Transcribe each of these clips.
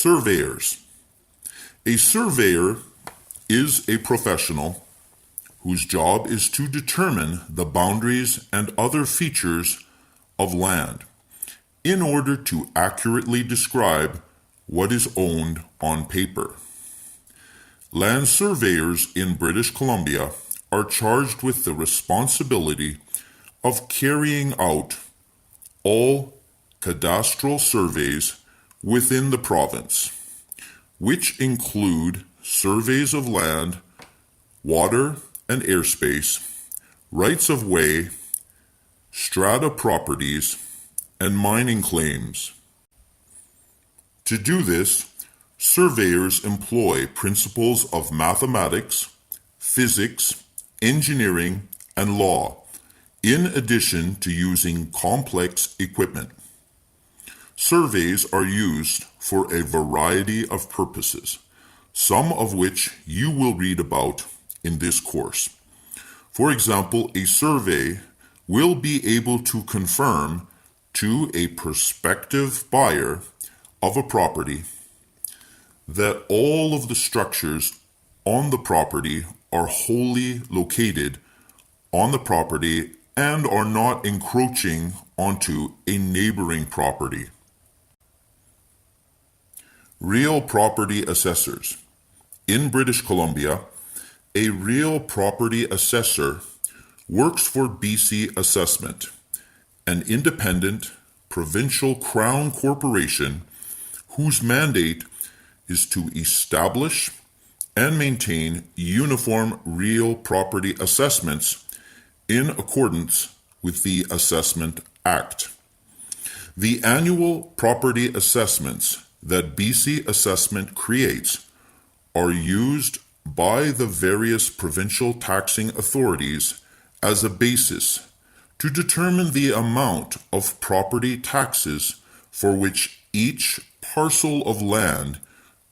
Surveyors. A surveyor is a professional whose job is to determine the boundaries and other features of land in order to accurately describe what is owned on paper. Land surveyors in British Columbia are charged with the responsibility of carrying out all cadastral surveys within the province, which include surveys of land, water and airspace, rights of way, strata properties, and mining claims. To do this, surveyors employ principles of mathematics, physics, engineering, and law, in addition to using complex equipment. Surveys are used for a variety of purposes, some of which you will read about in this course. For example, a survey will be able to confirm to a prospective buyer of a property that all of the structures on the property are wholly located on the property and are not encroaching onto a neighboring property. Real property assessors. In British Columbia, a real property assessor works for BC Assessment, an independent provincial crown corporation whose mandate is to establish and maintain uniform real property assessments in accordance with the Assessment Act. The annual property assessments that BC Assessment creates are used by the various provincial taxing authorities as a basis to determine the amount of property taxes for which each parcel of land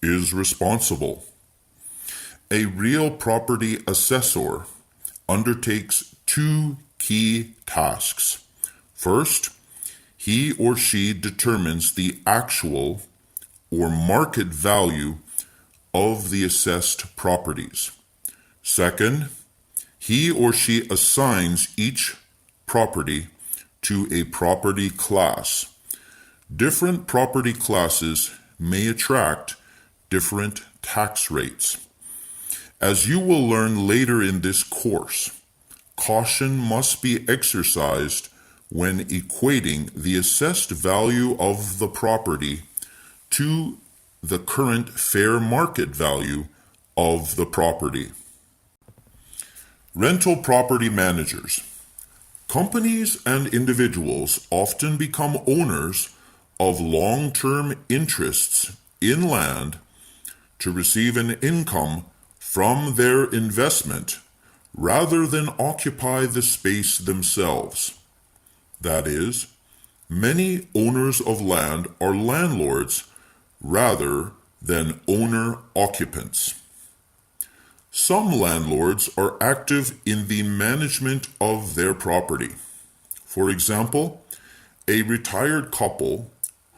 is responsible. A real property assessor undertakes two key tasks. First, he or she determines the actual or market value of the assessed properties. Second, he or she assigns each property to a property class. Different property classes may attract different tax rates. As you will learn later in this course, caution must be exercised when equating the assessed value of the property to the current fair market value of the property. Rental property managers. Companies and individuals often become owners of long-term interests in land to receive an income from their investment rather than occupy the space themselves. That is, many owners of land are landlords rather than owner-occupants. Some landlords are active in the management of their property. For example, a retired couple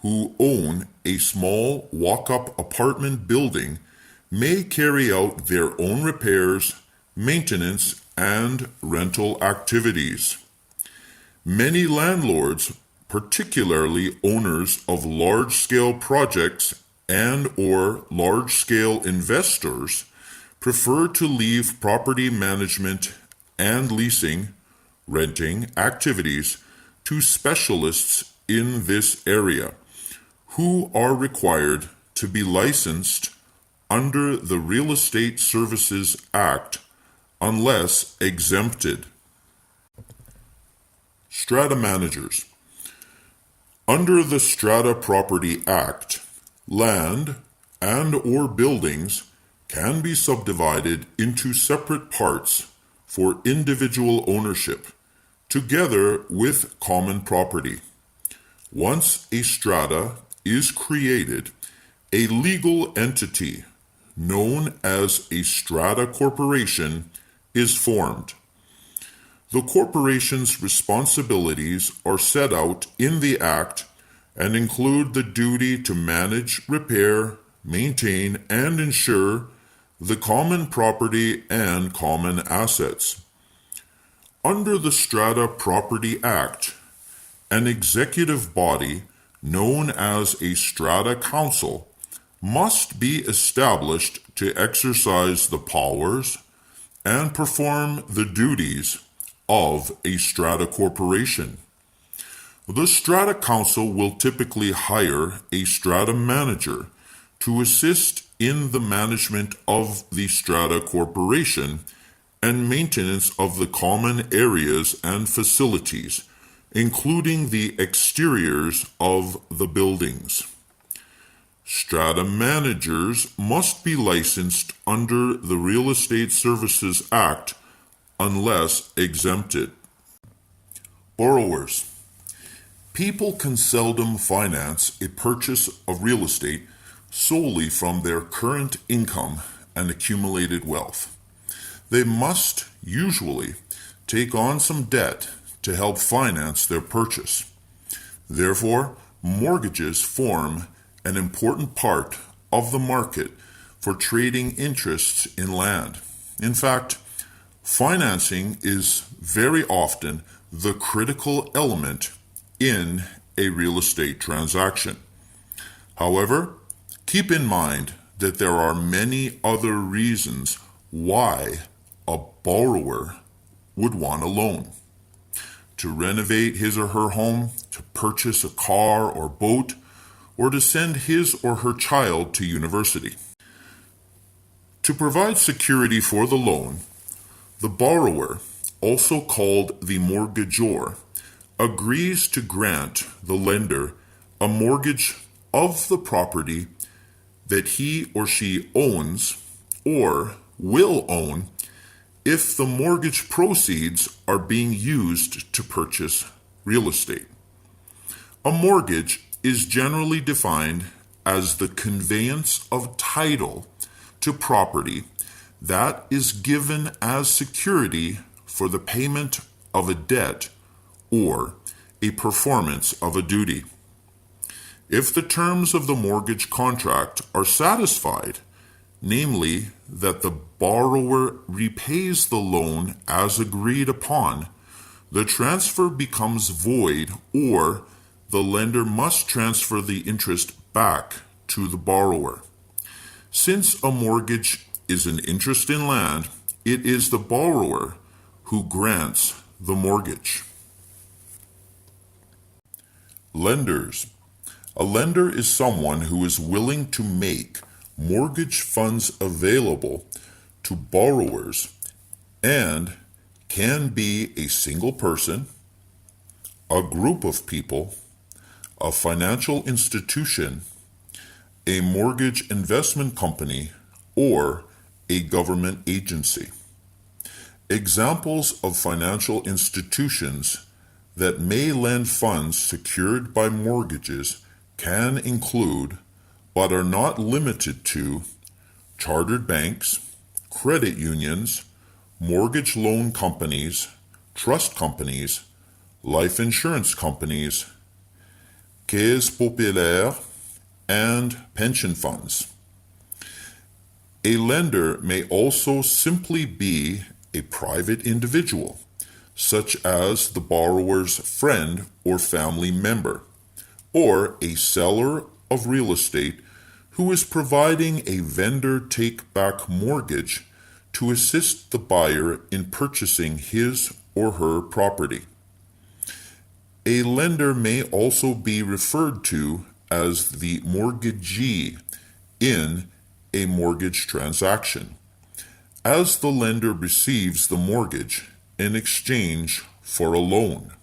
who own a small walk-up apartment building may carry out their own repairs, maintenance, and rental activities. Many landlords, particularly owners of large-scale projects and/or large-scale investors, prefer to leave property management and leasing, renting activities to specialists in this area, who are required to be licensed under the Real Estate Services Act unless exempted. Strata managers. Under the Strata Property Act, land and/or buildings can be subdivided into separate parts for individual ownership, together with common property. Once a strata is created, a legal entity known as a strata corporation is formed. The corporation's responsibilities are set out in the Act and include the duty to manage, repair, maintain, and insure the common property and common assets. Under the Strata Property Act, an executive body known as a Strata Council must be established to exercise the powers and perform the duties of a strata corporation. The Strata Council will typically hire a strata manager to assist in the management of the strata corporation and maintenance of the common areas and facilities, including the exteriors of the buildings. Strata managers must be licensed under the Real Estate Services Act unless exempted. Borrowers. People can seldom finance a purchase of real estate solely from their current income and accumulated wealth. They must usually take on some debt to help finance their purchase. Therefore, mortgages form an important part of the market for trading interests in land. In fact, financing is very often the critical element in a real estate transaction. However, keep in mind that there are many other reasons why a borrower would want a loan. To renovate his or her home, to purchase a car or boat, or to send his or her child to university. To provide security for the loan, the borrower, also called the mortgagor, agrees to grant the lender a mortgage of the property that he or she owns or will own if the mortgage proceeds are being used to purchase real estate. A mortgage is generally defined as the conveyance of title to property that is given as security for the payment of a debt or a performance of a duty. If the terms of the mortgage contract are satisfied, namely that the borrower repays the loan as agreed upon, the transfer becomes void or the lender must transfer the interest back to the borrower. Since a mortgage is an interest in land, it is the borrower who grants the mortgage. Lenders. A lender is someone who is willing to make mortgage funds available to borrowers and can be a single person, a group of people, a financial institution, a mortgage investment company, or a government agency. Examples of financial institutions that may lend funds secured by mortgages can include, but are not limited to, chartered banks, credit unions, mortgage loan companies, trust companies, life insurance companies, caisses populaires, and pension funds. A lender may also simply be a private individual, such as the borrower's friend or family member, or a seller of real estate who is providing a vendor take-back mortgage to assist the buyer in purchasing his or her property. A lender may also be referred to as the mortgagee in a mortgage transaction, as the lender receives the mortgage in exchange for a loan.